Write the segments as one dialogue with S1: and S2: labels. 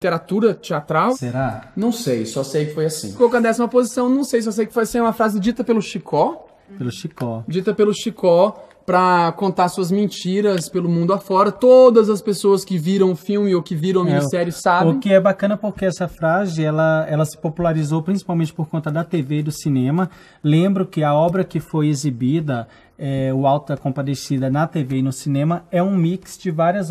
S1: literatura teatral.
S2: Será?
S1: Não sei, só sei que foi assim. Ficou com a 10ª posição, não sei, só sei que foi assim, uma frase dita pelo Chicó.
S2: Pelo Chicó.
S1: Dita pelo Chicó pra contar suas mentiras pelo mundo afora. Todas as pessoas que viram o filme ou que viram a minissérie sabem.
S2: O que é bacana porque essa frase, ela se popularizou principalmente por conta da TV e do cinema. Lembro que a obra que foi exibida, o Alto da Compadecida, na TV e no cinema, é um mix de vários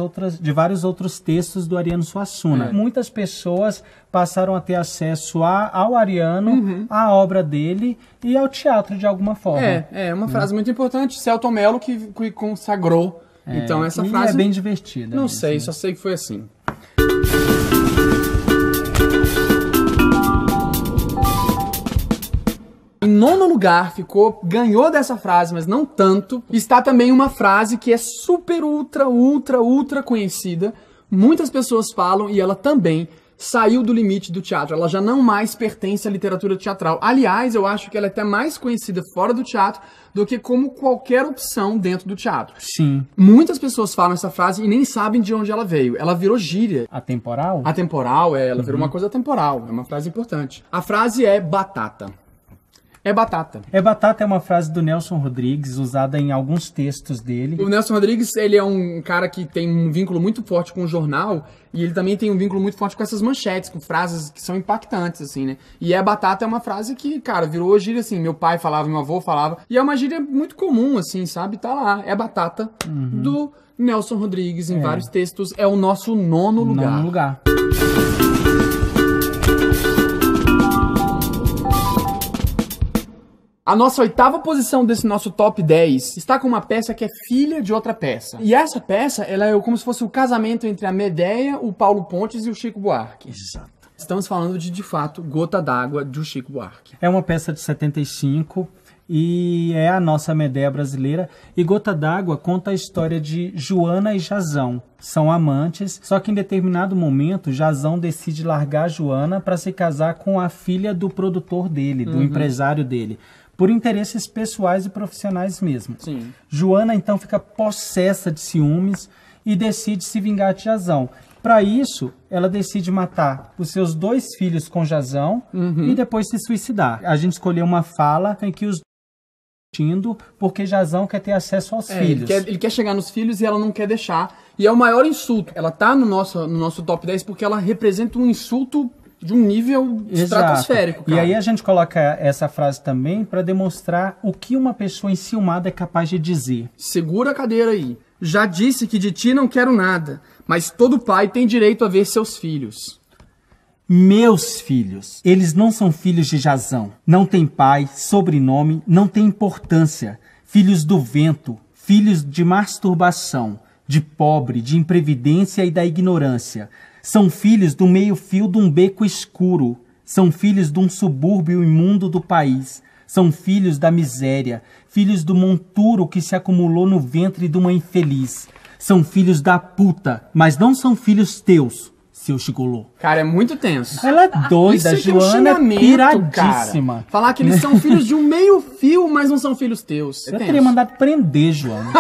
S2: outros textos do Ariano Suassuna. Muitas pessoas passaram a ter acesso ao Ariano, à obra dele e ao teatro de alguma forma.
S1: É uma frase muito importante. Celton Mello que consagrou. Então essa frase...
S2: é bem divertida.
S1: Não
S2: mesmo,
S1: sei, só sei que foi assim. Em 9º lugar ganhou dessa frase, mas não tanto. Está também uma frase que é super, ultra conhecida. Muitas pessoas falam e ela também saiu do limite do teatro. Ela já não mais pertence à literatura teatral. Aliás, eu acho que ela é até mais conhecida fora do teatro do que como qualquer opção dentro do teatro.
S2: Sim.
S1: Muitas pessoas falam essa frase e nem sabem de onde ela veio. Ela virou gíria.
S2: Atemporal?
S1: Atemporal, ela virou uma coisa atemporal. É uma frase importante. A frase é batata. É batata.
S2: É batata é uma frase do Nelson Rodrigues, usada em alguns textos dele.
S1: O Nelson Rodrigues, ele é um cara que tem um vínculo muito forte com o jornal e ele também tem um vínculo muito forte com essas manchetes, com frases que são impactantes, assim, né? E é batata é uma frase que, cara, virou gíria, assim, meu pai falava, meu avô falava, e é uma gíria muito comum, assim, sabe? Tá lá, é batata do Nelson Rodrigues em vários textos, é o nosso 9º lugar.
S2: 9º lugar.
S1: A nossa 8ª posição desse nosso top 10 está com uma peça que é filha de outra peça. E essa peça, ela é como se fosse o casamento entre a Medéia, o Paulo Pontes e o Chico Buarque.
S2: Exato.
S1: Estamos falando de fato, Gota d'Água, do Chico Buarque.
S2: É uma peça de 75 e é a nossa Medéia brasileira. E Gota d'Água conta a história de Joana e Jazão. São amantes, só que em determinado momento, Jazão decide largar Joana para se casar com a filha do produtor dele, do empresário dele. Por interesses pessoais e profissionais mesmo.
S1: Sim.
S2: Joana, então, fica possessa de ciúmes e decide se vingar de Jazão. Para isso, ela decide matar os seus 2 filhos com Jazão e depois se suicidar. A gente escolheu uma fala em que os porque Jazão quer ter acesso aos filhos.
S1: Ele quer chegar nos filhos e ela não quer deixar. E é o maior insulto. Ela tá no nosso top 10 porque ela representa um insulto de um nível estratosférico, cara.
S2: E aí a gente coloca essa frase também para demonstrar o que uma pessoa enciumada é capaz de dizer.
S1: Segura a cadeira aí. Já disse que de ti não quero nada, mas todo pai tem direito a ver seus filhos.
S2: Meus filhos, eles não são filhos de Jazão. Não tem pai, sobrenome, não tem importância. Filhos do vento, filhos de masturbação, de pobre, de imprevidência e da ignorância. São filhos do meio-fio de um beco escuro. São filhos de um subúrbio imundo do país. São filhos da miséria. Filhos do monturo que se acumulou no ventre de uma infeliz. São filhos da puta, mas não são filhos teus, seu gigolô.
S1: Cara, é muito tenso.
S2: Ela é doida,
S1: Isso
S2: Joana é piradíssima.
S1: Cara. Falar que eles são filhos de um meio-fio, mas não são filhos teus.
S2: Eu teria mandado prender, Joana.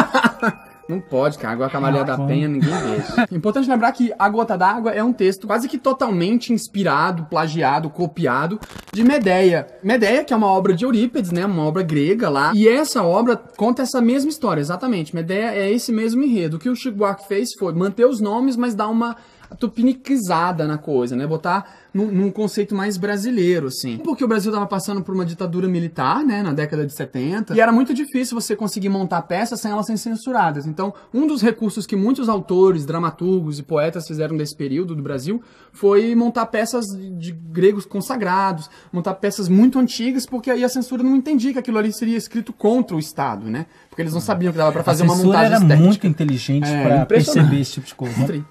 S1: Não pode, cara. Agora com a Maria da Penha, ninguém deixa. Importante lembrar que A Gota d'Água é um texto quase que totalmente inspirado, plagiado, copiado de Medéia. Medéia, que é uma obra de Eurípides, né? Uma obra grega lá. E essa obra conta essa mesma história, exatamente. Medéia é esse mesmo enredo. O que o Chico Buarque fez foi manter os nomes, mas dar uma tupinicizada na coisa, né? Botar num conceito mais brasileiro, assim. Porque o Brasil tava passando por uma ditadura militar, né? Na década de 70. E era muito difícil você conseguir montar peças sem elas serem censuradas. Então, um dos recursos que muitos autores, dramaturgos e poetas fizeram desse período do Brasil foi montar peças de gregos consagrados, montar peças muito antigas, porque aí a censura não entendia que aquilo ali seria escrito contra o Estado, né? Porque eles não sabiam que dava pra fazer uma montagem
S2: estética. A censura era muito inteligente pra perceber esse tipo de coisa.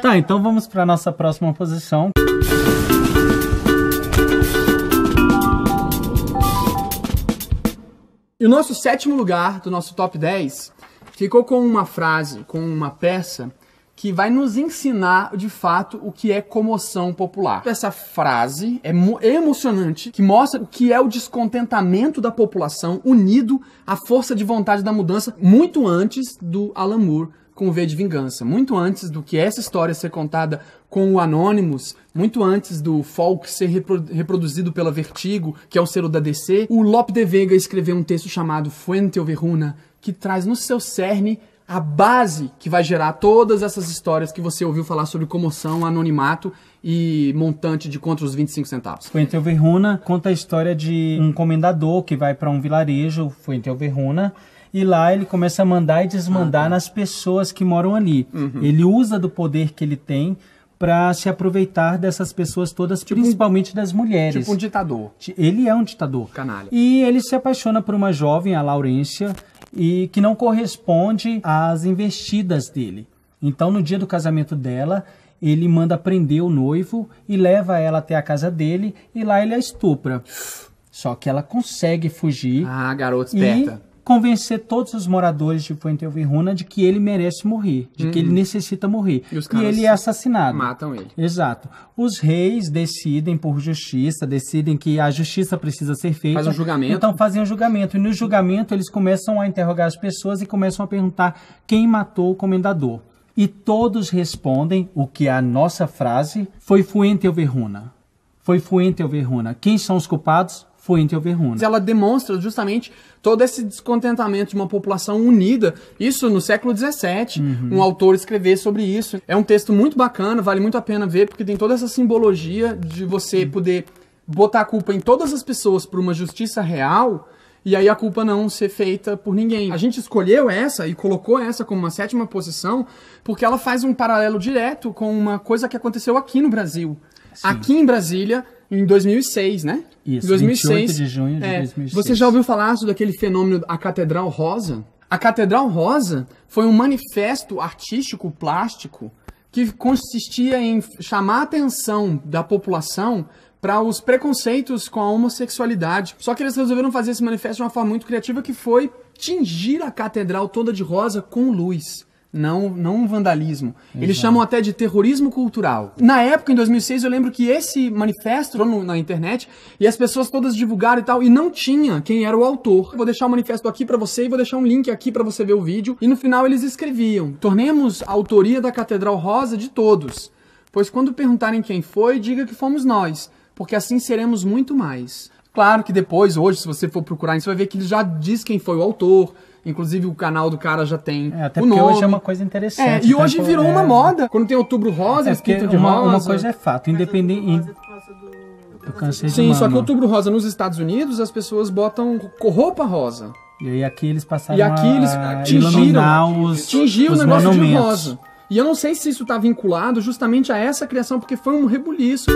S2: Tá, então vamos para nossa próxima posição.
S1: E o nosso 7º lugar do nosso top 10 ficou com uma frase, com uma peça que vai nos ensinar, de fato, o que é comoção popular. Essa frase é emocionante, que mostra o que é o descontentamento da população unido à força de vontade da mudança, muito antes do Alan Moore com V de vingança. Muito antes do que essa história ser contada com o Anonymous, muito antes do Folk ser reproduzido pela Vertigo, que é o selo da DC, o Lope de Vega escreveu um texto chamado Fuente Overruna, que traz no seu cerne a base que vai gerar todas essas histórias que você ouviu falar sobre comoção, anonimato e montante de contra os 25 centavos.
S2: Fuente Overruna conta a história de um comendador que vai para um vilarejo, Fuente Overruna, e lá ele começa a mandar e desmandar nas pessoas que moram ali. Ele usa do poder que ele tem para se aproveitar dessas pessoas todas, principalmente das mulheres.
S1: Tipo um ditador.
S2: Ele é um ditador.
S1: Canalha.
S2: E ele se apaixona por uma jovem, a Laurência, e que não corresponde às investidas dele. Então, no dia do casamento dela, ele manda prender o noivo e leva ela até a casa dele e lá ele a estupra. Só que ela consegue fugir.
S1: Ah, garota esperta.
S2: E convencer todos os moradores de Fuente Overruna de que ele merece morrer, de que ele necessita morrer.
S1: E
S2: ele é assassinado.
S1: Matam ele.
S2: Exato. Os reis decidem por justiça, decidem que a justiça precisa ser feita.
S1: Faz um julgamento.
S2: Então fazem um julgamento. E no julgamento eles começam a interrogar as pessoas e começam a perguntar quem matou o comendador. E todos respondem o que é a nossa frase: foi Fuente Overruna. Foi Fuente Overruna. Quem são os culpados? Fuente Overruna.
S1: Ela demonstra justamente todo esse descontentamento de uma população unida. Isso no século XVII. Um autor escrever sobre isso. É um texto muito bacana, vale muito a pena ver, porque tem toda essa simbologia de você poder botar a culpa em todas as pessoas por uma justiça real, e aí a culpa não ser feita por ninguém. A gente escolheu essa e colocou essa como uma 7ª posição porque ela faz um paralelo direto com uma coisa que aconteceu aqui no Brasil. Sim. Aqui em Brasília, em 2006, né?
S2: Isso,
S1: em 2006,
S2: 28 de junho de 2006.
S1: Você já ouviu falar daquele fenômeno, a Catedral Rosa? A Catedral Rosa foi um manifesto artístico, plástico, que consistia em chamar a atenção da população para os preconceitos com a homossexualidade. Só que eles resolveram fazer esse manifesto de uma forma muito criativa, que foi tingir a catedral toda de rosa com luz. Não um vandalismo. Exato. Eles chamam até de terrorismo cultural. Na época, em 2006, eu lembro que esse manifesto entrou na internet e as pessoas todas divulgaram e tal, e não tinha quem era o autor. Vou deixar o manifesto aqui pra você e vou deixar um link aqui pra você ver o vídeo. E no final eles escreviam: tornemos a autoria da Catedral Rosa de todos, pois quando perguntarem quem foi, diga que fomos nós, porque assim seremos muito mais. Claro que depois, hoje, se você for procurar, você vai ver que ele já diz quem foi o autor. Inclusive o canal do cara já tem
S2: até
S1: o
S2: porque
S1: nome.
S2: Hoje é uma coisa interessante.
S1: E hoje virou uma moda. Quando tem Outubro Rosa, eles pintam de rosa.
S2: Uma coisa é fato, independente... Eu cansei de
S1: Sim, só que Outubro Rosa nos Estados Unidos, as pessoas botam roupa rosa.
S2: E aí aqui eles passaram
S1: eles tingiram o negócio de rosa. E eu não sei se isso está vinculado justamente a essa criação, porque foi um rebuliço.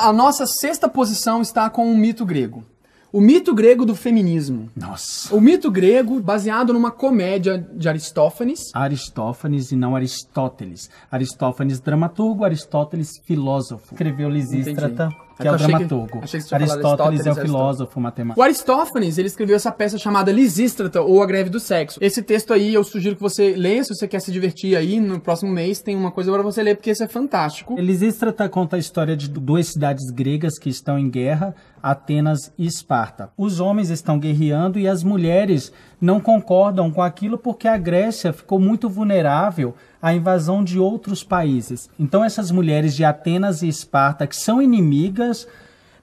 S1: A nossa 6ª posição está com o mito grego. O mito grego do feminismo.
S2: Nossa.
S1: O mito grego baseado numa comédia de Aristófanes.
S2: Aristófanes e não Aristóteles. Aristófanes, dramaturgo, Aristóteles, filósofo. Escreveu Lisístrata, que é o dramaturgo. Aristóteles é o filósofo, matemático.
S1: O Aristófanes, ele escreveu essa peça chamada Lisístrata, ou A Greve do Sexo. Esse texto aí eu sugiro que você leia, se você quer se divertir aí, no próximo mês tem uma coisa para você ler, porque esse é fantástico.
S2: Lisístrata conta a história de 2 cidades gregas que estão em guerra, Atenas e Esparta. Os homens estão guerreando e as mulheres não concordam com aquilo porque a Grécia ficou muito vulnerável à invasão de outros países. Então essas mulheres de Atenas e Esparta, que são inimigas,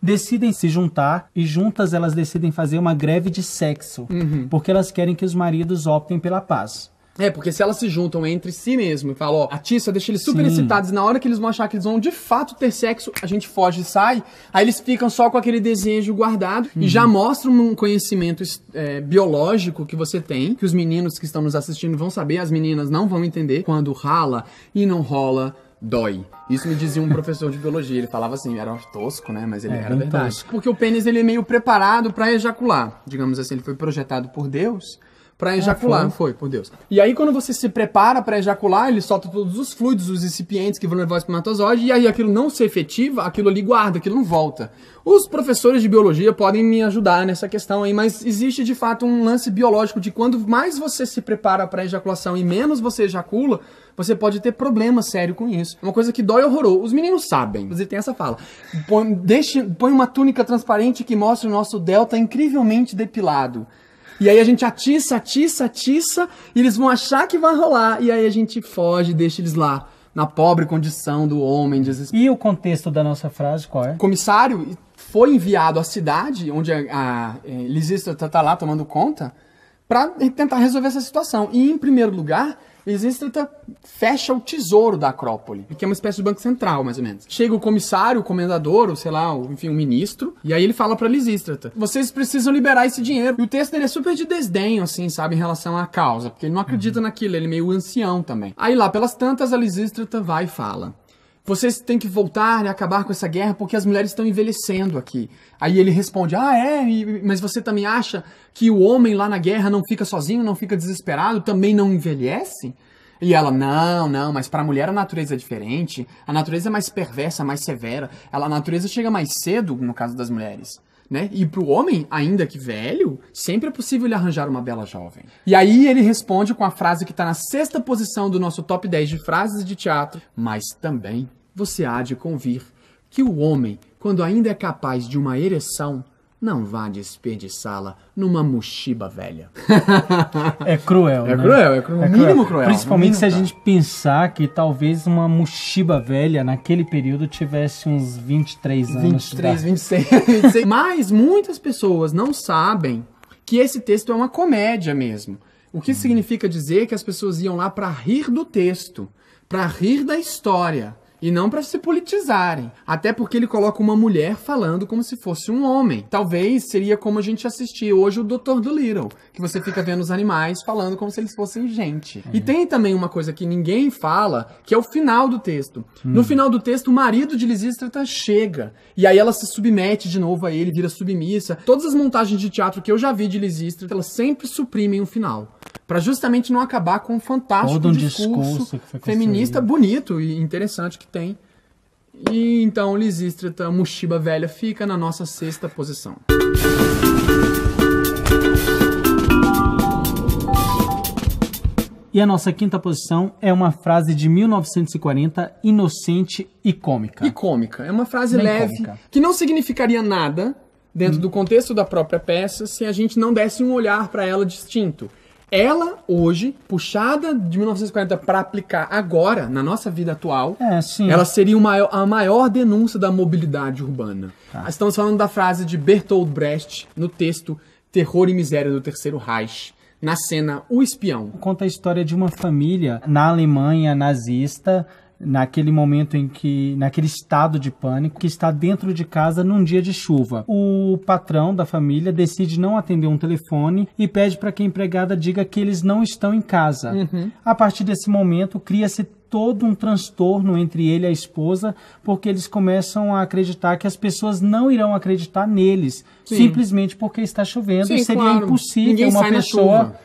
S2: decidem se juntar e juntas elas decidem fazer uma greve de sexo, porque elas querem que os maridos optem pela paz.
S1: Porque se elas se juntam entre si mesmo e falam, ó, a Tissa deixa eles super excitados, e na hora que eles vão achar que eles vão de fato ter sexo, a gente foge e sai, aí eles ficam só com aquele desejo guardado e já mostram um conhecimento biológico que você tem, que os meninos que estão nos assistindo vão saber, as meninas não vão entender. Quando rala e não rola, dói. Isso me dizia um professor de biologia, ele falava assim, era tosco, né, mas ele era verdade. Tosco. Porque o pênis, ele é meio preparado para ejacular, digamos assim, ele foi projetado por Deus pra ejacular. Foi, por Deus. E aí, quando você se prepara pra ejacular, ele solta todos os fluidos, os recipientes que vão levar ao espermatozoide, e aí aquilo não se efetiva, aquilo ali guarda, aquilo não volta. Os professores de biologia podem me ajudar nessa questão aí, mas existe de fato um lance biológico de quando mais você se prepara pra ejaculação e menos você ejacula, você pode ter problema sério com isso. É uma coisa que dói horroroso. Os meninos sabem. Inclusive tem essa fala. Põe uma túnica transparente que mostra o nosso delta incrivelmente depilado. E aí a gente atiça, e eles vão achar que vai rolar. E aí a gente foge, deixa eles lá, na pobre condição do homem desesperado.
S2: E o contexto da nossa frase, qual é?
S1: O comissário foi enviado à cidade, onde a Lisístrata tá lá tomando conta, para tentar resolver essa situação. E, em primeiro lugar, Lisístrata fecha o tesouro da Acrópole, que é uma espécie de banco central, mais ou menos. Chega o comissário, o comendador, ou sei lá, enfim, o ministro, e aí ele fala pra Lisístrata: vocês precisam liberar esse dinheiro. E o texto dele é super de desdenho, assim, sabe, em relação à causa, porque ele não acredita naquilo, ele é meio ancião também. Aí lá, pelas tantas, a Lisístrata vai e fala: vocês têm que voltar e acabar com essa guerra porque as mulheres estão envelhecendo aqui. Aí ele responde: mas você também acha que o homem lá na guerra não fica sozinho, não fica desesperado, também não envelhece? E ela: não, mas para a mulher a natureza é diferente, a natureza é mais perversa, mais severa, a natureza chega mais cedo, no caso das mulheres. Né? E pro homem, ainda que velho, sempre é possível ele arranjar uma bela jovem. E aí ele responde com a frase que tá na 6ª posição do nosso top 10 de frases de teatro: mas também você há de convir que o homem, quando ainda é capaz de uma ereção, não vá desperdiçá-la numa mochiba velha.
S2: É cruel, né?
S1: É cruel. Mínimo cruel.
S2: Principalmente se a gente pensar que talvez uma mochiba velha, naquele período, tivesse uns 23 anos.
S1: 23, 26. Mas muitas pessoas não sabem que esse texto é uma comédia mesmo. O que significa dizer que as pessoas iam lá para rir do texto, para rir da história. E não para se politizarem. Até porque ele coloca uma mulher falando como se fosse um homem. Talvez seria como a gente assistir hoje o Dr. Dolittle, que você fica vendo os animais falando como se eles fossem gente. E tem também uma coisa que ninguém fala, que é o final do texto. No final do texto, o marido de Lisístrata chega. E aí ela se submete de novo a ele, vira submissa. Todas as montagens de teatro que eu já vi de Lisístrata, elas sempre suprimem o final. Pra justamente não acabar com um fantástico discurso feminista bonito e interessante que tem. E então Lisístrata, mochiba velha, fica na nossa 6ª posição.
S2: E a nossa 5ª posição é uma frase de 1940, inocente e cômica.
S1: E cômica. É uma frase leve, cômica, que não significaria nada dentro do contexto da própria peça se a gente não desse um olhar para ela distinto. Ela, hoje, puxada de 1940 para aplicar agora, na nossa vida atual, ela seria a maior denúncia da mobilidade urbana. Estamos falando da frase de Bertolt Brecht no texto Terror e Miséria do Terceiro Reich, na cena O Espião.
S2: Conta a história de uma família na Alemanha nazista, naquele momento em que, naquele estado de pânico, que está dentro de casa num dia de chuva. O patrão da família decide não atender um telefone e pede para que a empregada diga que eles não estão em casa. A partir desse momento, cria-se todo um transtorno entre ele e a esposa, porque eles começam a acreditar que as pessoas não irão acreditar neles, simplesmente porque está chovendo. Seria impossível uma pessoa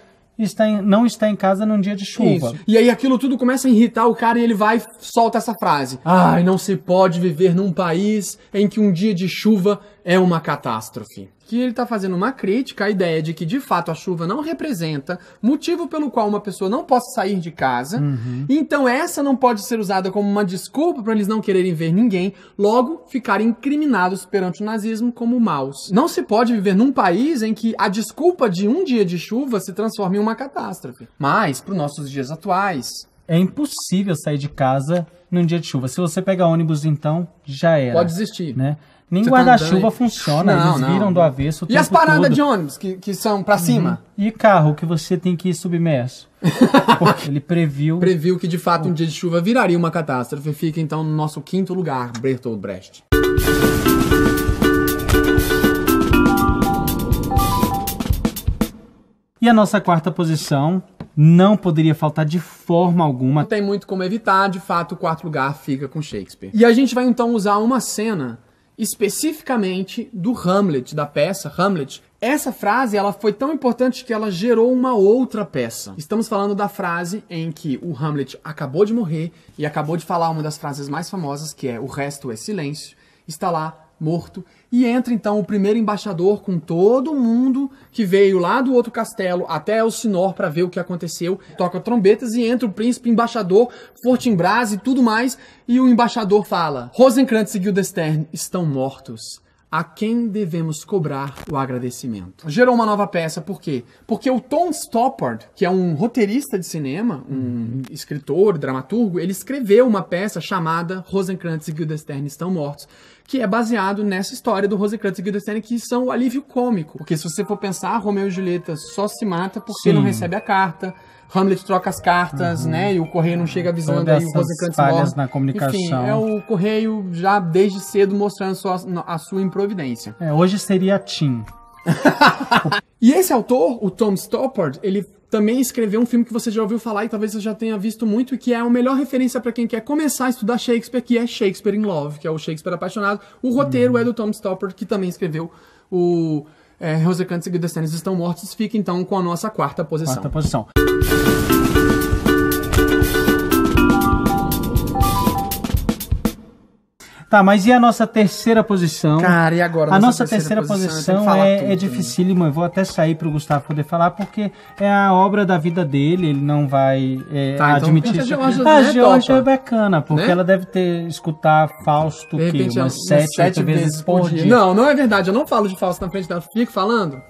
S2: não está em casa num dia de chuva.
S1: Isso. E aí aquilo tudo começa a irritar o cara e ele vai e solta essa frase: não se pode viver num país em que um dia de chuva é uma catástrofe. Que ele tá fazendo uma crítica à ideia de que, de fato, a chuva não representa motivo pelo qual uma pessoa não possa sair de casa. Então essa não pode ser usada como uma desculpa para eles não quererem ver ninguém, logo ficarem incriminados perante o nazismo como maus. Não se pode viver num país em que a desculpa de um dia de chuva se transforma em uma catástrofe. Mas, para os nossos dias atuais,
S2: é impossível sair de casa num dia de chuva. Se você pegar ônibus, então, já era.
S1: Pode desistir.
S2: Né? Nem guarda-chuva funciona, eles viram do avesso o tempo todo.
S1: E as paradas de ônibus, que são pra cima?
S2: E carro, que você tem que ir submerso. Porque ele previu
S1: que, de fato, um dia de chuva viraria uma catástrofe. Fica, então, no nosso 5º lugar, Bertolt Brecht.
S2: E a nossa 4ª posição não poderia faltar de forma alguma.
S1: Não tem muito como evitar, de fato, o 4º lugar fica com Shakespeare. E a gente vai, então, usar uma cena especificamente do Hamlet, da peça Hamlet, Essa frase, ela foi tão importante que ela gerou uma outra peça. Estamos falando da frase em que o Hamlet acabou de morrer e acabou de falar uma das frases mais famosas, que é "o resto é silêncio", está lá, morto, e entra então o primeiro embaixador com todo mundo que veio lá do outro castelo até Elsinor para ver o que aconteceu, toca trombetas e entra o príncipe embaixador, Fortinbras e tudo mais, e o embaixador fala: Rosencrantz e Guildenstern estão mortos. A quem devemos cobrar o agradecimento? Gerou uma nova peça, por quê? Porque o Tom Stoppard, que é um roteirista de cinema, um escritor, dramaturgo, ele escreveu uma peça chamada Rosencrantz e Guildenstern estão mortos, que é baseado nessa história do Rosencrantz e Guildenstern, que são o alívio cômico. Porque se você for pensar, Romeu e Julieta só se mata porque não recebe a carta, Hamlet troca as cartas, né? E o correio não chega avisando, aí o Rosencrantz morre.
S2: Na comunicação.
S1: Enfim, é o correio já desde cedo mostrando a sua improvidência.
S2: Hoje seria Tim.
S1: E esse autor, o Tom Stoppard, ele também escreveu um filme que você já ouviu falar e talvez você já tenha visto muito, e que é a melhor referência para quem quer começar a estudar Shakespeare, que é Shakespeare in Love, que é o Shakespeare apaixonado. O roteiro é do Tom Stoppard, que também escreveu o Rosencrantz e Guildenstern estão mortos. Fica então com a nossa quarta posição.
S2: Quarta posição. Tá, mas e a nossa terceira posição?
S1: Cara, e agora?
S2: A nossa terceira posição é dificílima. Eu vou até sair para o Gustavo poder falar, porque é a obra da vida dele. Ele não vai admitir isso. A Georgia é bacana, porque ela deve ter escutar Fausto umas 7 vezes por dia.
S1: Não é verdade. Eu não falo de Fausto na frente dela. Fico falando.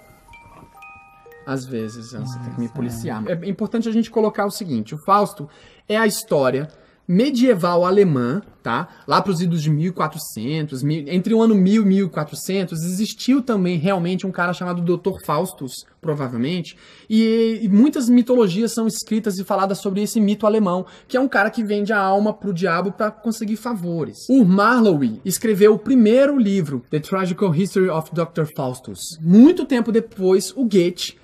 S1: Às vezes, você tem que me policiar. É importante a gente colocar o seguinte. O Fausto é a história medieval alemã, tá? Lá para os idos de 1400, entre o ano 1000 e 1400, existiu também realmente um cara chamado Dr. Faustus, provavelmente, e muitas mitologias são escritas e faladas sobre esse mito alemão, que é um cara que vende a alma pro diabo para conseguir favores. O Marlowe escreveu o primeiro livro, The Tragical History of Dr. Faustus. Muito tempo depois, o Goethe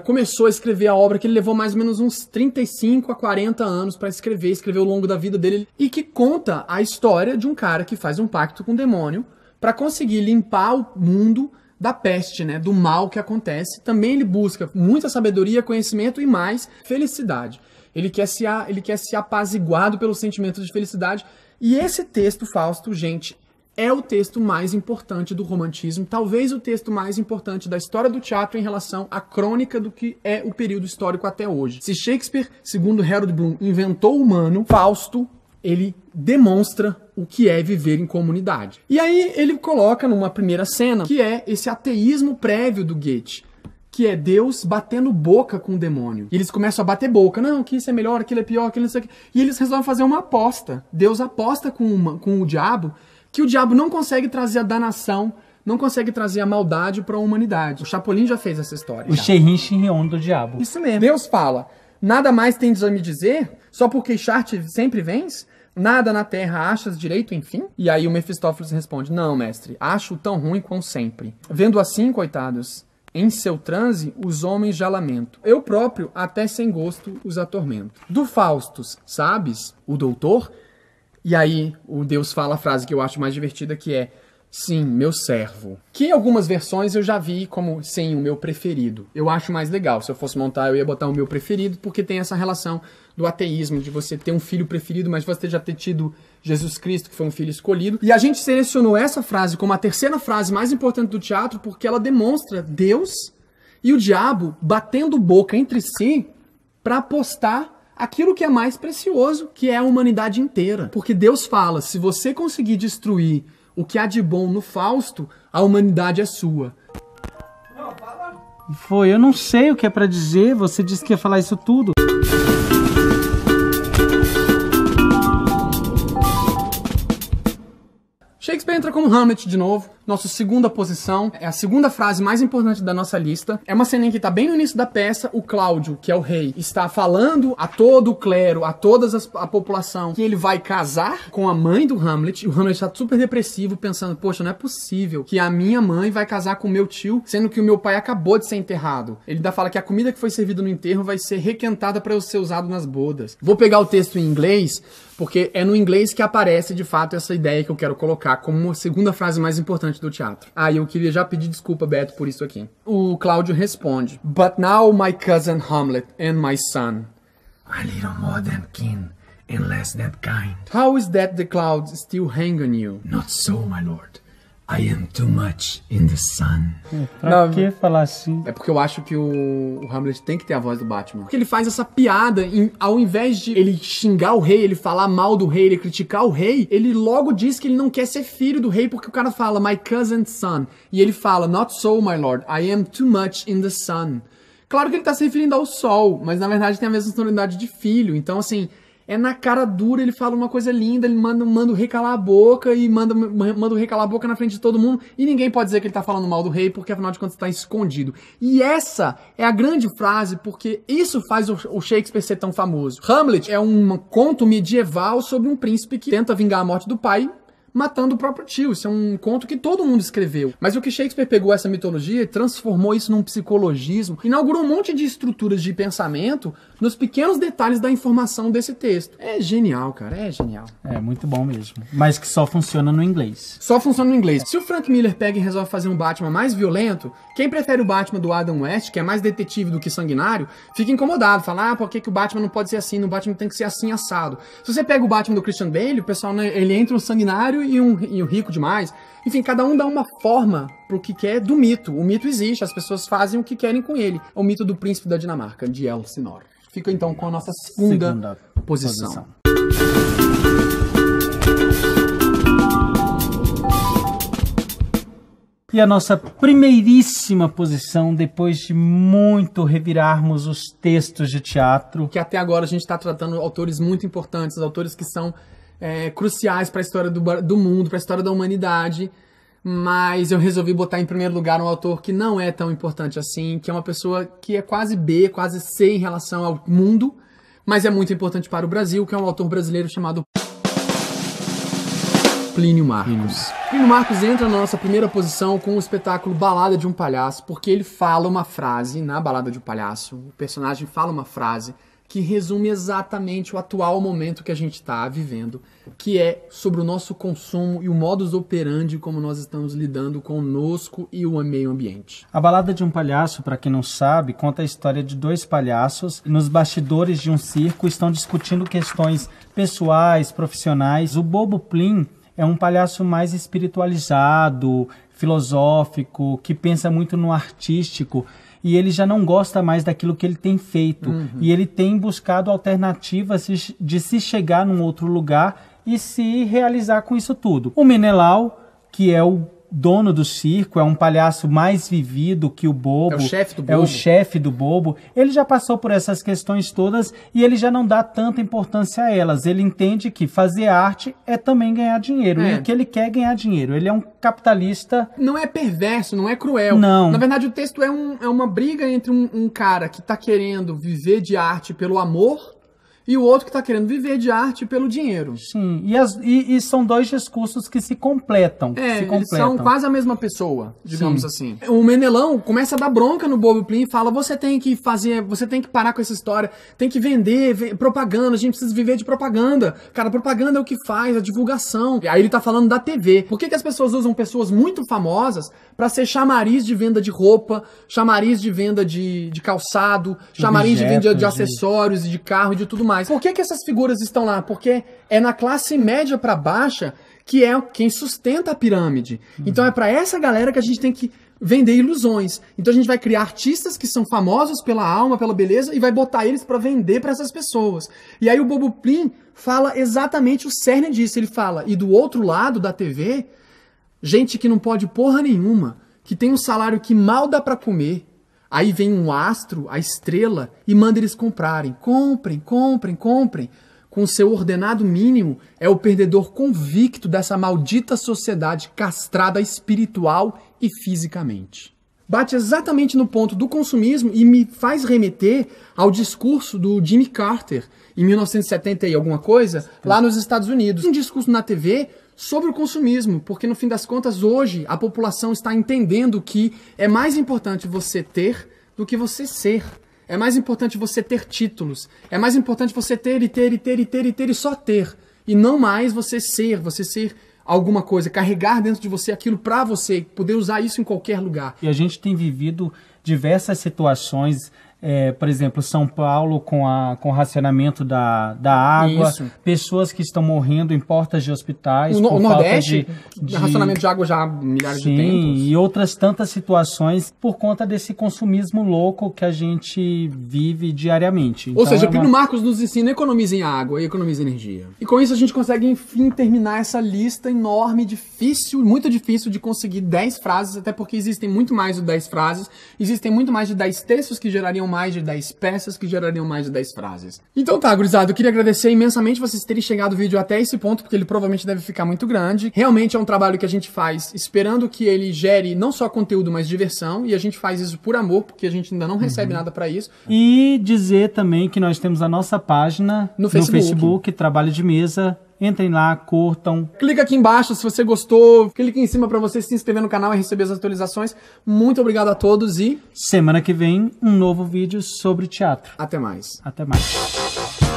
S1: começou a escrever a obra que ele levou mais ou menos uns 35 a 40 anos para escrever ao longo da vida dele, e que conta a história de um cara que faz um pacto com o demônio para conseguir limpar o mundo da peste, né, do mal que acontece. Também ele busca muita sabedoria, conhecimento e mais felicidade. Ele quer ser apaziguado pelo sentimento de felicidade. E esse texto, Fausto, gente, é o texto mais importante do romantismo, talvez o texto mais importante da história do teatro em relação à crônica do que é o período histórico até hoje. Se Shakespeare, segundo Harold Bloom, inventou o humano, Fausto, ele demonstra o que é viver em comunidade. E aí ele coloca numa primeira cena, que é esse ateísmo prévio do Goethe, que é Deus batendo boca com o demônio. E eles começam a bater boca. Não, que isso é melhor, aquilo é pior, aquilo não sei o que. E eles resolvem fazer uma aposta. Deus aposta com o diabo, que o diabo não consegue trazer a danação, não consegue trazer a maldade para a humanidade. O Chapolin já fez essa história.
S2: O Xerrim Xirrion do diabo.
S1: Isso mesmo. Deus fala: nada mais tendes a me dizer? Só porque Charte sempre vens? Nada na terra achas direito, enfim? E aí o Mefistófeles responde: não, mestre, acho tão ruim quão sempre. Vendo assim, coitados, em seu transe, os homens já lamento. Eu próprio, até sem gosto, os atormento. Do Faustus, sabes, o doutor? E aí o Deus fala a frase que eu acho mais divertida, que é: sim, meu servo. Que em algumas versões eu já vi como, sim, o meu preferido. Eu acho mais legal. Se eu fosse montar, eu ia botar o meu preferido, porque tem essa relação do ateísmo, de você ter um filho preferido, mas você já ter tido Jesus Cristo, que foi um filho escolhido. E a gente selecionou essa frase como a terceira frase mais importante do teatro, porque ela demonstra Deus e o diabo batendo boca entre si para apostar aquilo que é mais precioso, que é a humanidade inteira. Porque Deus fala: se você conseguir destruir o que há de bom no Fausto, a humanidade é sua.
S2: Eu não sei o que é pra dizer, você disse que ia falar isso tudo.
S1: Shakespeare entra como Hamlet de novo, nossa segunda posição, é a segunda frase mais importante da nossa lista. É uma cena em que tá bem no início da peça, o Cláudio, que é o rei, está falando a todo o clero, a toda a população, que ele vai casar com a mãe do Hamlet, e o Hamlet tá super depressivo, pensando: poxa, não é possível que a minha mãe vai casar com o meu tio, sendo que o meu pai acabou de ser enterrado. Ele ainda fala que a comida que foi servida no enterro vai ser requentada para ser usado nas bodas. Vou pegar o texto em inglês, porque é no inglês que aparece de fato essa ideia que eu quero colocar como a segunda frase mais importante importante do teatro. Ah, e eu queria já pedir desculpa, Beto, por isso aqui. O Cláudio responde: But now my cousin Hamlet and my son are little more than kin and less than kind. How is that the clouds still hang on you? Not so, my lord. I am too much in the sun.
S2: Pra que falar assim?
S1: É porque eu acho que o Hamlet tem que ter a voz do Batman. Porque ele faz essa piada, ao invés de ele xingar o rei, ele falar mal do rei, ele criticar o rei, ele logo diz que ele não quer ser filho do rei, porque o cara fala, my cousin's son. E ele fala, not so, my lord, I am too much in the sun. Claro que ele tá se referindo ao sol, mas na verdade tem a mesma tonalidade de filho. Então, assim, é na cara dura, ele fala uma coisa linda, ele manda o rei calar a boca e manda o rei calar a boca na frente de todo mundo, e ninguém pode dizer que ele tá falando mal do rei, porque afinal de contas tá escondido. E essa é a grande frase, porque isso faz o Shakespeare ser tão famoso. Hamlet é um conto medieval sobre um príncipe que tenta vingar a morte do pai, matando o próprio tio. Isso é um conto que todo mundo escreveu. Mas o que Shakespeare pegou essa mitologia e transformou isso num psicologismo, inaugurou um monte de estruturas de pensamento nos pequenos detalhes da informação desse texto. É genial, cara, é genial.
S2: É muito bom mesmo. Mas que só funciona no inglês.
S1: Só funciona no inglês. Se o Frank Miller pega e resolve fazer um Batman mais violento, quem prefere o Batman do Adam West, que é mais detetive do que sanguinário, fica incomodado. Fala, por que o Batman não pode ser assim? O Batman tem que ser assim, assado. Se você pega o Batman do Christian Bale, o pessoal, ele entra um sanguinário e um rico demais. Enfim, cada um dá uma forma pro que quer do mito. O mito existe, as pessoas fazem o que querem com ele. É o mito do príncipe da Dinamarca, de Elsinore. Fica então com a nossa segunda posição.
S2: E a nossa primeiríssima posição, depois de muito revirarmos os textos de teatro.
S1: Que até agora a gente está tratando autores muito importantes, autores que são cruciais para a história do mundo, para a história da humanidade, mas eu resolvi botar em primeiro lugar um autor que não é tão importante assim, que é uma pessoa que é quase B, quase C em relação ao mundo, mas é muito importante para o Brasil, que é um autor brasileiro chamado Plínio Marcos. Plínio Marcos entra na nossa primeira posição com o espetáculo Balada de um Palhaço, porque ele fala uma frase na Balada de um Palhaço, o personagem fala uma frase que resume exatamente o atual momento que a gente está vivendo, que é sobre o nosso consumo e o modus operandi como nós estamos lidando conosco e o meio ambiente.
S2: A Balada de um Palhaço, para quem não sabe, conta a história de dois palhaços nos bastidores de um circo, estão discutindo questões pessoais, profissionais. O Bobo Plin é um palhaço mais espiritualizado, filosófico, que pensa muito no artístico, e ele já não gosta mais daquilo que ele tem feito. E ele tem buscado alternativas de se chegar num outro lugar e se realizar com isso tudo. O Menelau, que é o dono do circo, é um palhaço mais vivido que o Bobo.
S1: É o chefe do Bobo.
S2: É o chefe do Bobo. Ele já passou por essas questões todas e ele já não dá tanta importância a elas. Ele entende que fazer arte é também ganhar dinheiro. E o que ele quer é ganhar dinheiro. Ele é um capitalista...
S1: Não é perverso, não é cruel.
S2: Não.
S1: Na verdade, o texto é uma briga entre um cara que tá querendo viver de arte pelo amor e o outro que está querendo viver de arte pelo dinheiro.
S2: Sim, e são dois discursos que se completam.
S1: Eles são quase a mesma pessoa, digamos assim. O Menelão começa a dar bronca no Bobo Plin e fala, você tem que parar com essa história, tem que vender propaganda, a gente precisa viver de propaganda. Cara, propaganda é o que faz, a divulgação. E aí ele tá falando da TV. Por que as pessoas usam pessoas muito famosas para ser chamariz de venda de roupa, chamariz de venda de calçado, chamariz de venda de acessórios e de carro e de tudo mais? Por que essas figuras estão lá? Porque é na classe média para baixa que é quem sustenta a pirâmide. Então é para essa galera que a gente tem que vender ilusões. Então a gente vai criar artistas que são famosos pela alma, pela beleza, e vai botar eles para vender para essas pessoas. E aí o Bobo Plin fala exatamente o cerne disso. Ele fala, e do outro lado da TV, gente que não pode porra nenhuma, que tem um salário que mal dá para comer. Aí vem um astro, a estrela, e manda eles comprarem. Comprem, comprem, comprem. Com o seu ordenado mínimo, é o perdedor convicto dessa maldita sociedade castrada espiritual e fisicamente. Bate exatamente no ponto do consumismo e me faz remeter ao discurso do Jimmy Carter, em 1970 e alguma coisa, lá nos Estados Unidos. Um discurso na TV sobre o consumismo, porque no fim das contas hoje a população está entendendo que é mais importante você ter do que você ser. É mais importante você ter títulos. É mais importante você ter e ter e ter e ter e ter e só ter. E não mais você ser alguma coisa, carregar dentro de você aquilo pra você, poder usar isso em qualquer lugar.
S2: E a gente tem vivido diversas situações, por exemplo, São Paulo com o racionamento da água,
S1: Isso.
S2: pessoas que estão morrendo em portas de hospitais
S1: O
S2: por
S1: Nordeste,
S2: falta de
S1: racionamento de água já há milhares de tempos.
S2: e outras tantas situações por conta desse consumismo louco que a gente vive diariamente.
S1: Ou
S2: Então,
S1: seja, Plínio Marcos nos ensina: economizem água e economizem energia. E com isso a gente consegue, enfim, terminar essa lista enorme, difícil, muito difícil de conseguir 10 frases, até porque existem muito mais de 10 frases, existem muito mais de 10 textos que gerariam mais de 10 peças, que gerariam mais de 10 frases. Então tá, gurizada, eu queria agradecer imensamente vocês terem chegado o vídeo até esse ponto, porque ele provavelmente deve ficar muito grande. Realmente é um trabalho que a gente faz esperando que ele gere não só conteúdo, mas diversão, e a gente faz isso por amor, porque a gente ainda não recebe nada pra isso.
S2: E dizer também que nós temos a nossa página no Facebook, Trabalho de Mesa. Entrem lá, curtam.
S1: Clica aqui embaixo se você gostou, clica em cima pra você se inscrever no canal e receber as atualizações. Muito obrigado a todos e
S2: Semana que vem, um novo vídeo sobre teatro.
S1: até mais.
S2: Até mais.